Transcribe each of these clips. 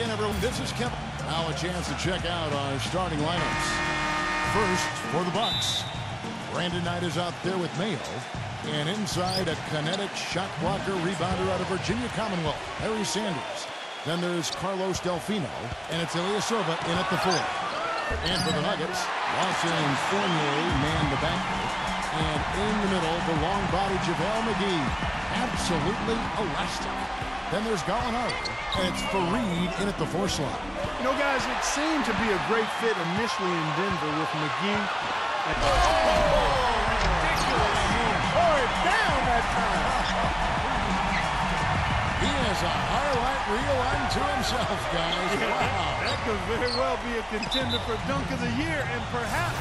again, everyone. This is Kevin. Now a chance to check out our starting lineups. First, for the Bucks, Brandon Knight is out there with Mayo. And inside, a kinetic shot blocker rebounder out of Virginia Commonwealth, Harry Sanders. Then there's Carlos Delfino, and it's Ilyasova in at the 4. And for the Nuggets, Lawson and Fournier man the backcourt. And in the middle, the long body JaVale McGee. Absolutely elastic. Then there's Gallinari, and it's Fareed in at the 4 slot. You know, guys, it seemed to be a great fit initially in Denver with McGee. Ridiculous. Tore it down that time. He has a highlight reel unto himself, guys. Wow. That could very well be a contender for Dunk of the Year, and perhaps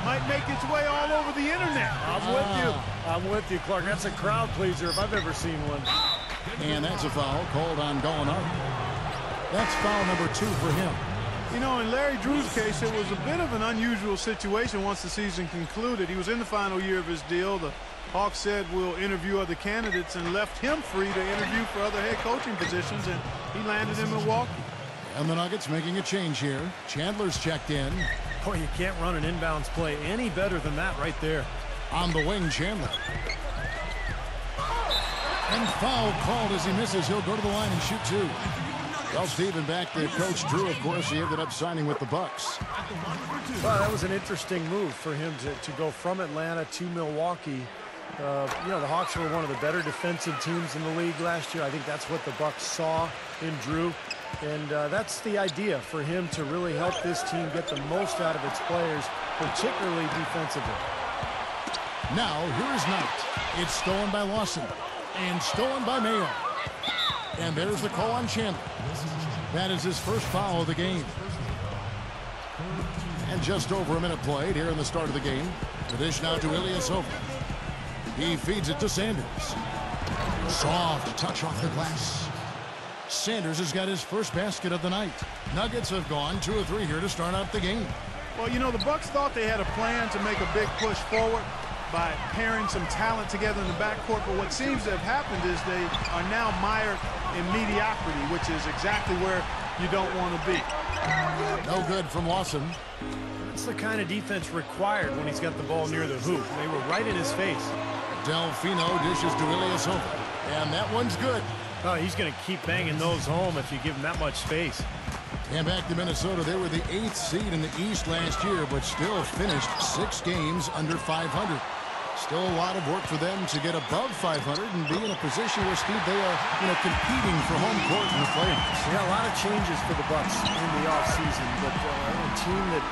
might make its way all over the internet. I'm with you. I'm with you, Clark. That's a crowd pleaser if I've ever seen one. And that's a foul called on Gallinari. That's foul number 2 for him. You know, in Larry Drew's case, it was a bit of an unusual situation once the season concluded. He was in the final year of his deal. The Hawks said we'll interview other candidates and left him free to interview for other head coaching positions, and he landed in Milwaukee. And the Nuggets making a change here. Chandler's checked in. Boy, you can't run an inbounds play any better than that right there. On the wing, Chandler. And foul called as he misses. He'll go to the line and shoot 2. Well, Steven, back to Coach Drew, of course, he ended up signing with the Bucks. Well, that was an interesting move for him to go from Atlanta to Milwaukee. You know, the Hawks were one of the better defensive teams in the league last year. I think that's what the Bucks saw in Drew. And that's the idea for him to really help this team get the most out of its players, particularly defensively. Now, here's Knight. It's stolen by Lawson. And stolen by Mayo. And there's the call on Chandler. That is his first foul of the game. And just over a minute played here in the start of the game. The dish now to Ilyasova. He feeds it to Sanders. Soft touch off the glass. Sanders has got his first basket of the night. Nuggets have gone 2 of 3 here to start out the game. Well, you know, the Bucks thought they had a plan to make a big push forward by pairing some talent together in the backcourt, but what seems to have happened is they are now mired in mediocrity, which is exactly where you don't want to be. No good from Lawson. That's the kind of defense required when he's got the ball near the hoop. They were right in his face. Delfino dishes to Ilyasova, and that one's good. Oh, he's going to keep banging those home if you give him that much space. And back to Minnesota, they were the 8th seed in the East last year, but still finished 6 games under 500. Still a lot of work for them to get above 500 and be in a position where, Steve, they are, competing for home court in the playoffs. Yeah, a lot of changes for the Bucks in the offseason, but a team that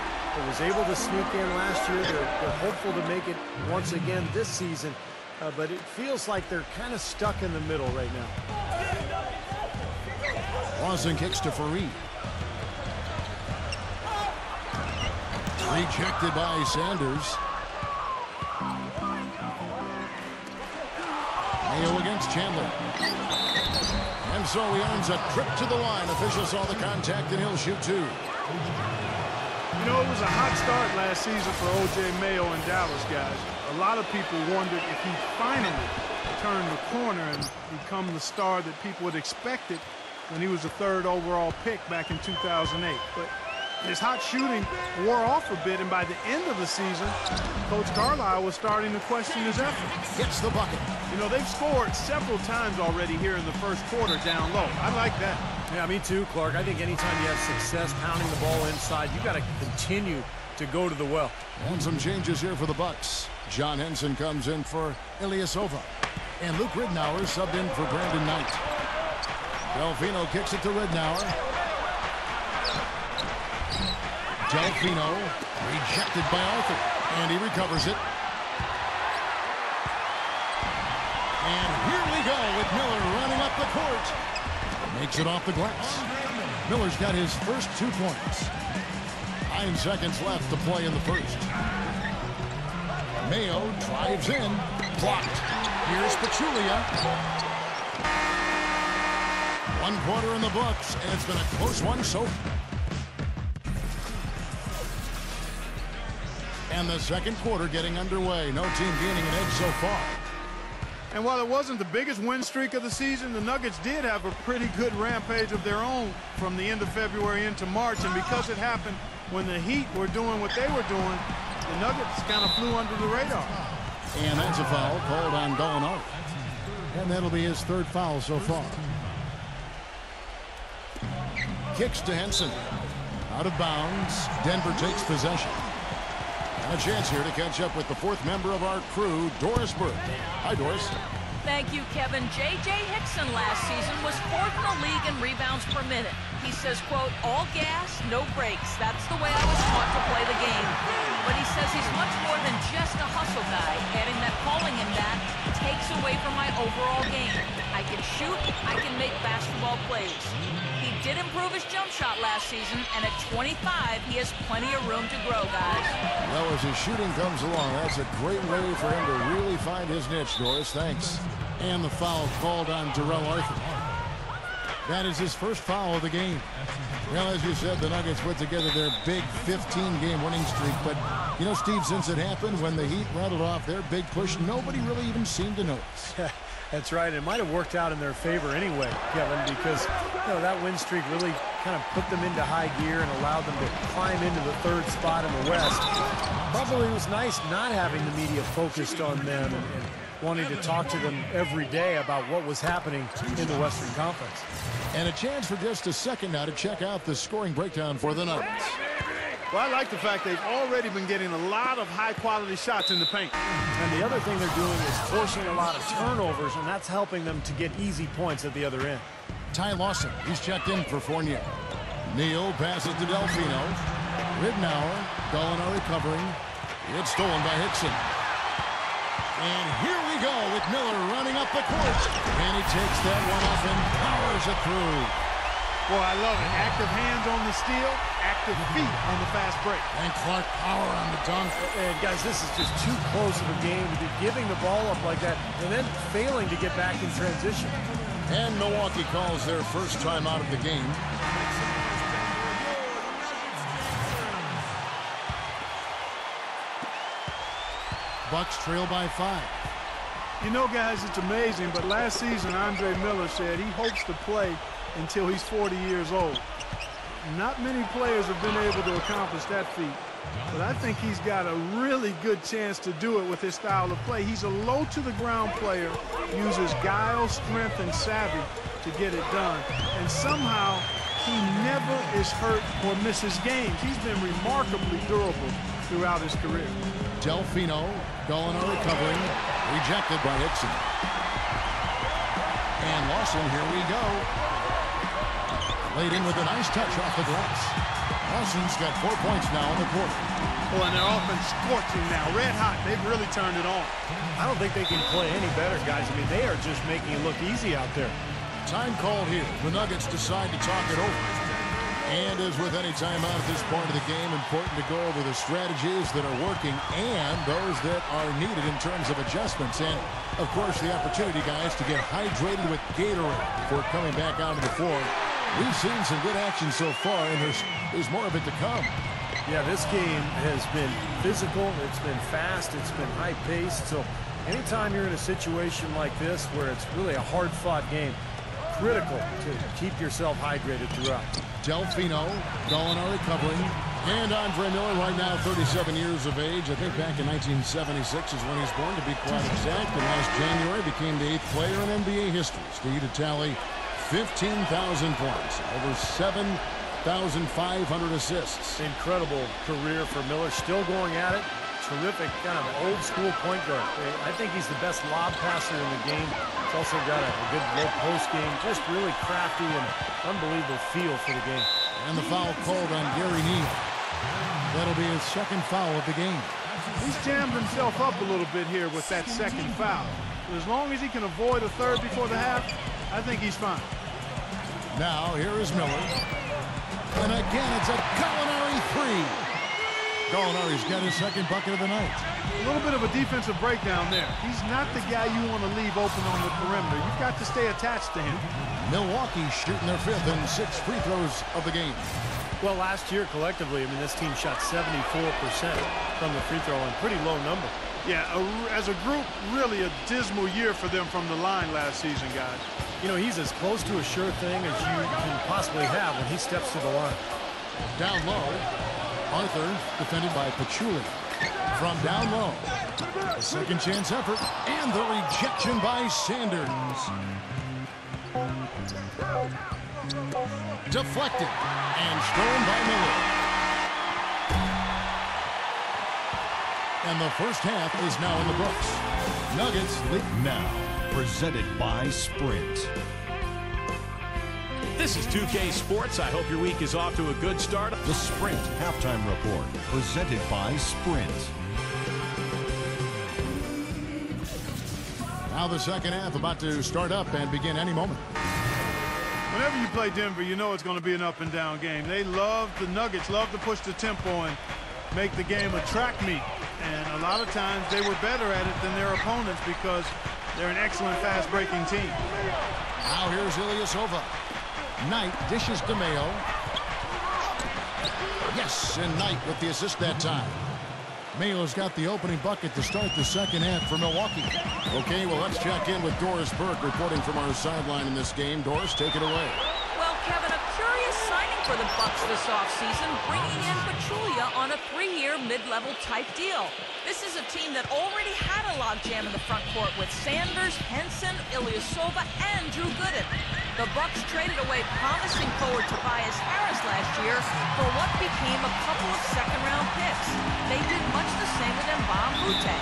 was able to sneak in last year, they're hopeful to make it once again this season, but it feels like they're kind of stuck in the middle right now. Lawson kicks to Fareed. Rejected by Sanders. Mayo against Chandler. And so he earns a trip to the line. Officials saw the contact, and he'll shoot 2. You know, it was a hot start last season for O.J. Mayo in Dallas, guys. A lot of people wondered if he finally turned the corner and become the star that people had expected when he was the 3rd overall pick back in 2008. But his hot shooting wore off a bit, and by the end of the season, Coach Carlisle was starting to question his effort. Gets the bucket. You know, they've scored several times already here in the first quarter down low. I like that. Yeah, me too, Clark. I think anytime you have success pounding the ball inside, you've got to continue to go to the well. And some changes here for the Bucks. John Henson comes in for Ilyasova. And Luke Ridnour subbed in for Brandon Knight. Delfino kicks it to Ridnour. Delfino rejected by Arthur, and he recovers it. And here we go with Miller running up the court. Makes it off the glass. Miller's got his first 2 points. 9 seconds left to play in the first. Mayo drives in, blocked. Here's Pachulia. 1 quarter in the books, and it's been a close one so far. And the second quarter getting underway. No team gaining an edge so far. And while it wasn't the biggest win streak of the season, the Nuggets did have a pretty good rampage of their own from the end of February into March. And because it happened when the Heat were doing what they were doing, the Nuggets kind of flew under the radar. And that's a foul called on Gallinari. And that'll be his third foul so far. Kicks to Henson. Out of bounds. Denver takes possession. And a chance here to catch up with the fourth member of our crew, Doris Burke. Hi, Doris. Thank you, Kevin. J.J. Hickson last season was fourth in the league in rebounds per minute. He says, quote, all gas, no brakes. That's the way I was taught to play the game. But he says he's much more than just a hustle guy, adding that calling him that takes away from my overall game. I can shoot, I can make basketball plays. He did improve his jump shot last season, and at 25, he has plenty of room to grow, guys. Well, as his shooting comes along, that's a great way for him to really find his niche, Doris. Thanks. And the foul called on Terrell Arthur. That is his first foul of the game. Well, as you said, the Nuggets put together their big 15-game winning streak. But, you know, Steve, since it happened when the Heat rattled off their big push, nobody really even seemed to notice. That's right. It might have worked out in their favor anyway, Kevin, because that win streak really kind of put them into high gear and allowed them to climb into the third spot in the West. Probably was nice not having the media focused on them and wanting to talk to them every day about what was happening in the Western Conference. And a chance for just a second now to check out the scoring breakdown for the Nuggets. Well, I like the fact they've already been getting a lot of high-quality shots in the paint. And the other thing they're doing is forcing a lot of turnovers, and that's helping them to get easy points at the other end. Ty Lawson, he's checked in for Fournier. Neal passes to Delfino. Ridnour, Gallinari covering. It's stolen by Hickson. And here we go with Miller running up the court. And he takes that one up and powers it through. Boy, I love it. Active hands on the steal, active feet on the fast break. And Clark power on the dunk. And guys, this is just too close of a game to be giving the ball up like that and then failing to get back in transition. And Milwaukee calls their first time out of the game. Bucks trail by 5. You know, guys, it's amazing, but last season Andre Miller said he hopes to play until he's 40 years old. Not many players have been able to accomplish that feat, but I think he's got a really good chance to do it with his style of play. He's a low-to-the-ground player, uses guile, strength, and savvy to get it done, and somehow he never is hurt or misses games. He's been remarkably durable throughout his career. Delfino, Gallinari covering, rejected by Hickson. And Lawson, here we go. Laid in with a nice touch off the glass. Lawson's got 4 points now in the quarter. Oh, and their offense scorching now. Red hot. They've really turned it on. I don't think they can play any better, guys. I mean, they are just making it look easy out there. Time called here. The Nuggets decide to talk it over. And as with any timeout at this point of the game, important to go over the strategies that are working and those that are needed in terms of adjustments. And, of course, the opportunity, guys, to get hydrated with Gatorade before coming back onto the floor. We've seen some good action so far, and there's more of it to come. Yeah, this game has been physical, it's been fast, it's been high-paced. So anytime you're in a situation like this where it's really a hard-fought game, critical to keep yourself hydrated throughout. Delfino, Gallinari covering, and Andre Miller right now 37 years of age. I think back in 1976 is when he's born, to be quite exact. And last January became the 8th player in NBA history to tally 15,000 points, over 7,500 assists. Incredible career for Miller, still going at it. Terrific kind of old school point guard. I think he's the best lob passer in the game. He's also got a good low post game, just really crafty and unbelievable feel for the game. And the foul called on Gary Neal. That'll be his second foul of the game. He's jammed himself up a little bit here with that second foul. But as long as he can avoid a third before the half, I think he's fine. Now, here is Miller. And again, it's a Gallinari three. Gallinari's got his second bucket of the night. A little bit of a defensive breakdown there. He's not the guy you want to leave open on the perimeter. You've got to stay attached to him. Milwaukee shooting their 5th and 6th free throws of the game. Well, last year collectively, I mean, this team shot 74% from the free throw line. Pretty low number. Yeah, as a group, really a dismal year for them from the line last season, guys. You know, he's as close to a sure thing as you can possibly have when he steps to the line. Down low, Arthur defended by Paciuli. From down low, a second chance effort, and the rejection by Sanders. Deflected and stolen by Miller. And the first half is now in the books. Nuggets lead. Now, presented by Sprint. This is 2K Sports. I hope your week is off to a good start. The Sprint Halftime Report, presented by Sprint. Now the second half about to start up and begin any moment. Whenever you play Denver, you know it's going to be an up-and-down game. The Nuggets love to push the tempo and make the game a track meet. And a lot of times they were better at it than their opponents because they're an excellent fast-breaking team. Now here's Ilyasova. Knight dishes to Mayo. Yes, and Knight with the assist that time. Mayo's got the opening bucket to start the second half for Milwaukee. Okay, well, let's check in with Doris Burke reporting from our sideline in this game. Doris, take it away. Well, Kevin, a curious signing for the Bucks this offseason, bringing in Paciuli on a 3-year mid-level type deal. This is a team that already had a logjam in the front court with Sanders, Henson, Ilyasova, and Drew Gooden. The Bucks traded away promising forward Tobias Harris last year for what became a couple of second-round picks. They did much the same with Mbam Moute.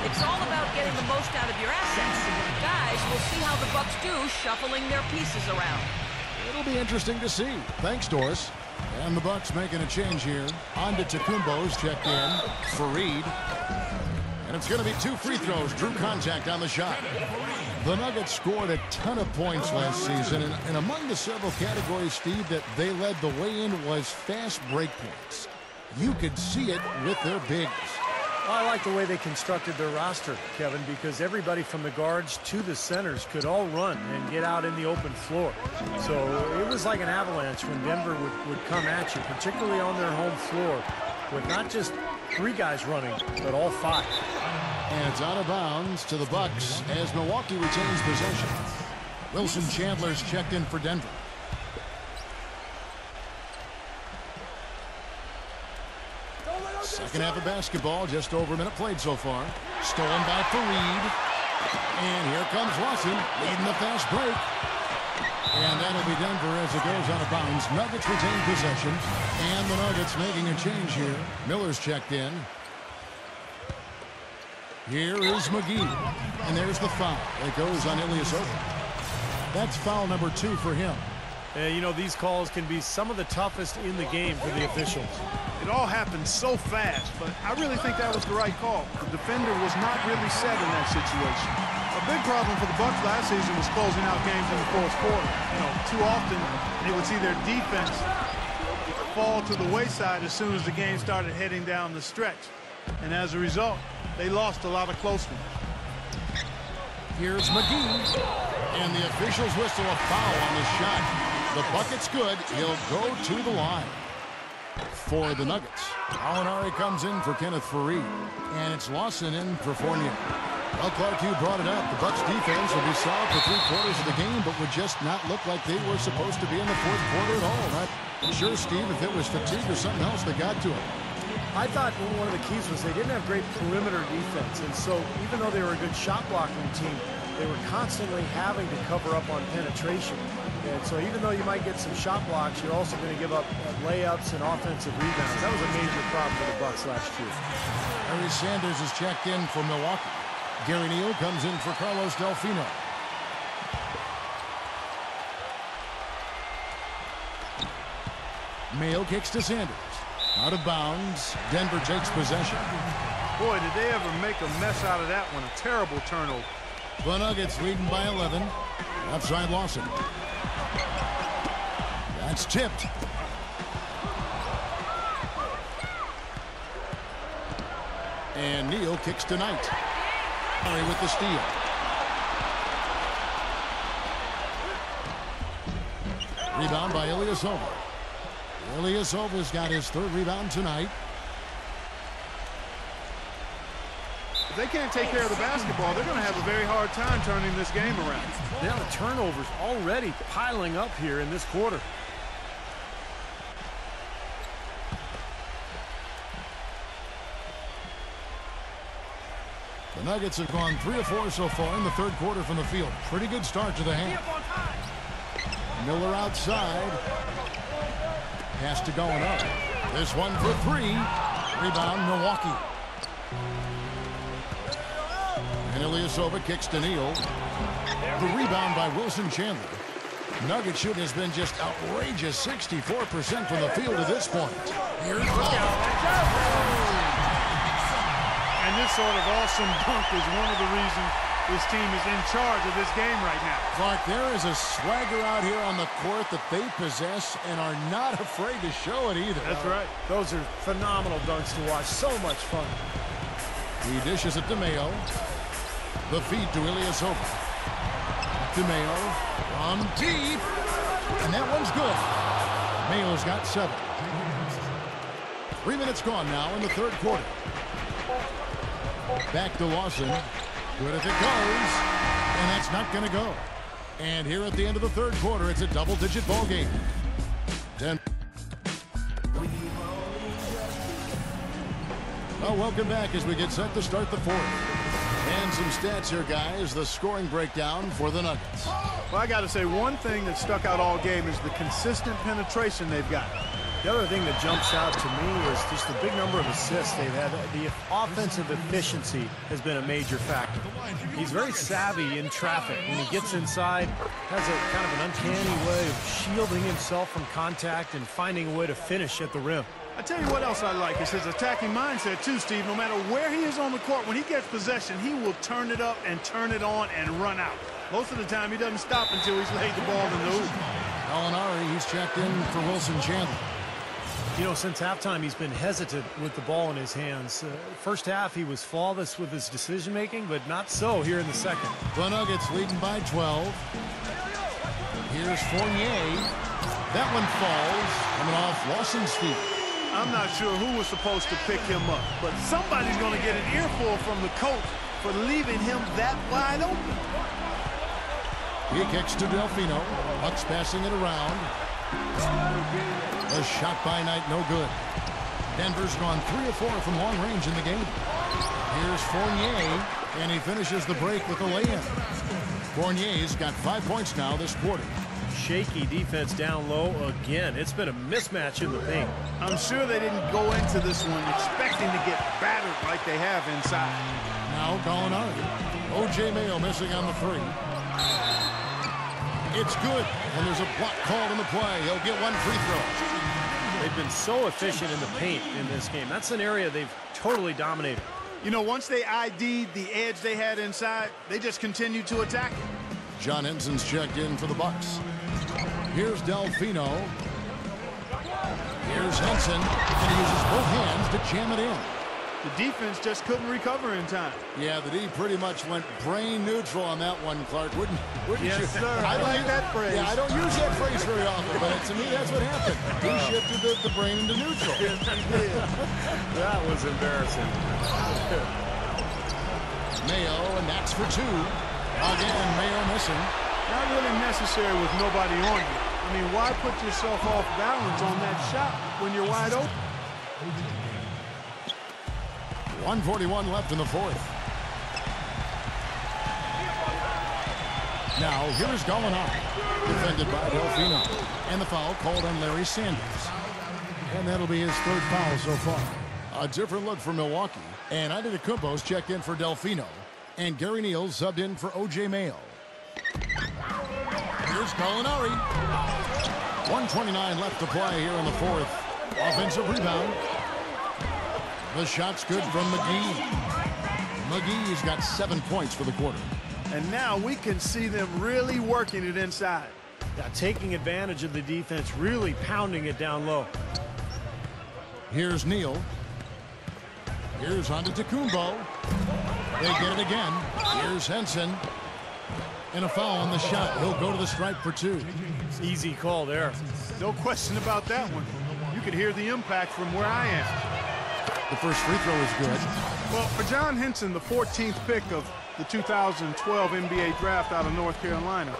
It's all about getting the most out of your assets. Guys, we'll see how the Bucks do shuffling their pieces around. It'll be interesting to see. Thanks, Doris. And the Bucks making a change here. Antetokounmpo's checked in. Fareed. And it's going to be 2 free throws. Drew contact on the shot. The Nuggets scored a ton of points last season. And among the several categories, Steve, that they led the way in was fast break points. You could see it with their bigs. I like the way they constructed their roster, Kevin, because everybody from the guards to the centers could all run and get out in the open floor. So it was like an avalanche when Denver would come at you, particularly on their home floor, with not just 3 guys running, but all 5. And it's out of bounds to the Bucks as Milwaukee retains possession. Wilson Chandler's checked in for Denver. Second half of basketball, just over a minute played so far. Stolen by Fareed. And here comes Lawson leading the fast break. And that'll be Denver as it goes out of bounds. Nuggets retain possession. And the Nuggets making a change here. Miller's checked in. Here is McGee. And there's the foul. It goes on Ilyasova. That's foul number 2 for him. You know, these calls can be some of the toughest in the game for the officials. It all happened so fast, but I really think that was the right call. The defender was not really set in that situation. A big problem for the Bucks last season was closing out games in the fourth quarter. You know, too often they would see their defense fall to the wayside as soon as the game started heading down the stretch. And as a result, they lost a lot of close ones. Here's McGee. And the officials whistle a foul on the shot. The bucket's good. He'll go to the line for the Nuggets. Alinari comes in for Kenneth Fareed. And it's Lawson in for Fournier. Well, Clark, you brought it up. The Bucks defense will be solid for 3/4 of the game, but would just not look like they were supposed to be in the fourth quarter at all. Not sure, Steve, if it was fatigue or something else that got to them. I thought one of the keys was they didn't have great perimeter defense. And so even though they were a good shot blocking team, they were constantly having to cover up on penetration. And so even though you might get some shot blocks, you're also going to give up layups and offensive rebounds. That was a major problem for the Bucks last year. Harry Sanders is checked in for Milwaukee. Gary Neal comes in for Carlos Delfino. Mayo kicks to Sanders. Out of bounds. Denver takes possession. Boy, did they ever make a mess out of that one. A terrible turnover. The Nuggets leading by 11. Outside Lawson. That's tipped. And Neal kicks to Knight. Murray with the steal. Rebound by Ilyasova. Ilyasova's got his 3rd rebound tonight. If they can't take care of the basketball, they're going to have a very hard time turning this game around. Yeah, the turnovers already piling up here in this quarter. The Nuggets have gone 3 of 4 so far in the third quarter from the field. Pretty good start to the half. Miller outside. Pass to going up. This one for 3. Rebound, Milwaukee. And Ilyasova kicks to Neal. The rebound by Wilson Chandler. Nugget shooting has been just outrageous, 64% from the field to this point. Here's And this sort of awesome dunk is one of the reasons this team is in charge of this game right now. Clark, there is a swagger out here on the court that they possess and are not afraid to show it either. That's right. Those are phenomenal dunks to watch. So much fun. He dishes it to Mayo. The feed to Ilyasova. To Mayo. From deep. And that one's good. Mayo's got 7. 3 minutes gone now in the third quarter. Back to Lawson. Good if it goes. And that's not going to go. And here at the end of the third quarter, it's a double-digit ball game. Well, welcome back as we get set to start the fourth. And some stats here, guys. The scoring breakdown for the Nuggets. Well, I got to say, one thing that stuck out all game is the consistent penetration they've got. The other thing that jumps out to me is just the big number of assists they've had. The offensive efficiency has been a major factor. He's very savvy in traffic. When he gets inside, has a kind of an uncanny way of shielding himself from contact and finding a way to finish at the rim. I tell you what else I like is his attacking mindset too, Steve. No matter where he is on the court, when he gets possession, he will turn it up and turn it on and run out. Most of the time, he doesn't stop until he's laid the ball in the hoop. Gallinari, he's checked in for Wilson Chandler. You know, since halftime, he's been hesitant with the ball in his hands. First half, he was flawless with his decision-making, but not so here in the second. The Nuggets leading by 12. Here's Fournier. That one falls, coming off Lawson's feet. I'm not sure who was supposed to pick him up, but somebody's going to get an earful from the coach for leaving him that wide open. He kicks to Delfino. Bucks passing it around. A shot by Knight, no good. Denver's gone 3 of 4 from long range in the game. Here's Fournier, and he finishes the break with a lay-in. Fournier's got 5 points now this quarter. Shaky defense down low again. It's been a mismatch in the paint. I'm sure they didn't go into this one expecting to get battered like they have inside. Now Gallinari. O.J. Mayo missing on the 3. It's good, and there's a block called in the play. He'll get 1 free throw. They've been so efficient in the paint in this game. That's an area they've totally dominated. You know, once they ID'd the edge they had inside, they just continued to attack it. John Henson's checked in for the Bucks. Here's Delfino. Here's Henson, and he uses both hands to jam it in. The defense just couldn't recover in time. Yeah, the D pretty much went brain neutral on that one, Clark. Wouldn't yes, you? Sir. I like that phrase. Yeah, I don't use that phrase very often, but to me, that's what happened. He shifted the brain into neutral. Yes, he did. That was embarrassing. Mayo, and that's for 2. Again, Mayo missing. Not really necessary with nobody on you. I mean, why put yourself off balance on that shot when you're wide open? 1:41 left in the fourth. Now, here's Gallinari. Defended by Delfino. And the foul called on Larry Sanders. And that'll be his 3rd foul so far. A different look for Milwaukee. And Antetokounmpo's checked in for Delfino. And Gary Neal subbed in for O.J. Mayo. Here's Gallinari. 1:29 left to play here in the fourth. Offensive rebound. The shot's good from McGee. McGee's got 7 points for the quarter. And now we can see them really working it inside. Now, taking advantage of the defense, really pounding it down low. Here's Neal. Here's Antetokounmpo. They get it again. Here's Henson. And a foul on the shot. He'll go to the stripe for 2. Easy call there. No question about that one. You could hear the impact from where I am. The first free throw is good. Well, for John Henson, the 14th pick of the 2012 NBA draft out of North Carolina,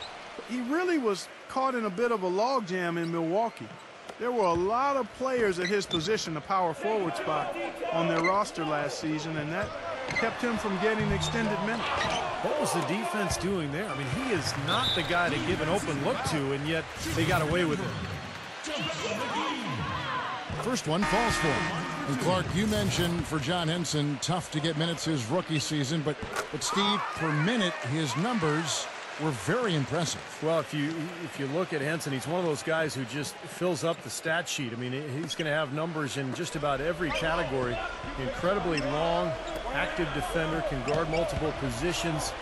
he really was caught in a bit of a logjam in Milwaukee. There were a lot of players at his position, the power forward spot, on their roster last season, and that kept him from getting extended minutes. What was the defense doing there? I mean, he is not the guy to give an open look to, and yet they got away with it. First one falls for him. And Clark, you mentioned for John Henson, tough to get minutes his rookie season, but Steve, per minute, his numbers were very impressive. Well, if you look at Henson, he's one of those guys who just fills up the stat sheet. I mean, he's going to have numbers in just about every category. Incredibly long, active defender, can guard multiple positions,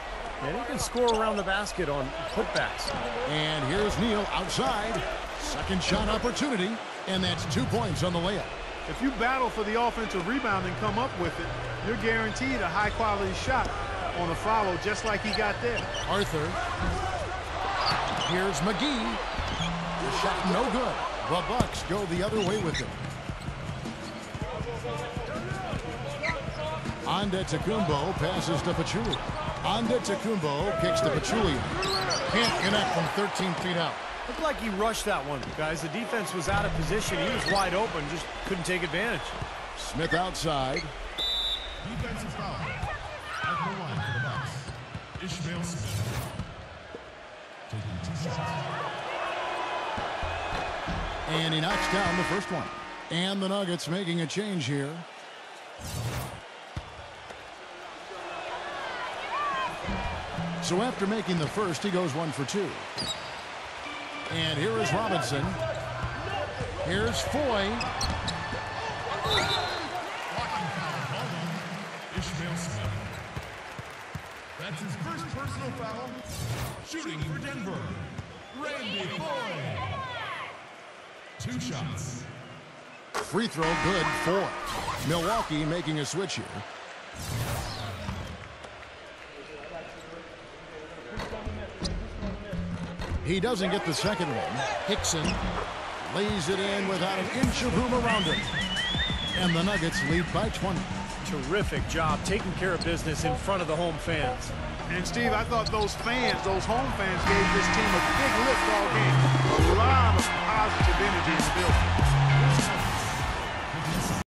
and he can score around the basket on putbacks. And here's Neal outside. Second shot opportunity, and that's 2 points on the layup. If you battle for the offensive rebound and come up with it, you're guaranteed a high-quality shot on a follow, just like he got there. Arthur. Here's McGee. The shot no good. The Bucks go the other way with it. Antetokounmpo passes to Pachulia. Antetokounmpo kicks to Pachulia. Can't connect from 13 feet out. Looked like he rushed that one, guys. The defense was out of position. He was wide open, just couldn't take advantage. Smith outside. Defensive foul. Number 1 for the Bucks. Ishmael Smith. Taking 2 shots. And he knocks down the first one. And the Nuggets making a change here. So after making the first, he goes 1 for 2. And here is Robinson. Here's Foy. Blocking foul called on Ishmael Smith. That's his first personal foul. Shooting for Denver, Randy Foy. 2 shots. Free throw good for Milwaukee, making a switch here. He doesn't get the second one. Hickson lays it in without an inch of room around him. And the Nuggets lead by 20. Terrific job taking care of business in front of the home fans. And, Steve, I thought those fans, those home fans, gave this team a big lift all game. A lot of positive energy in the building.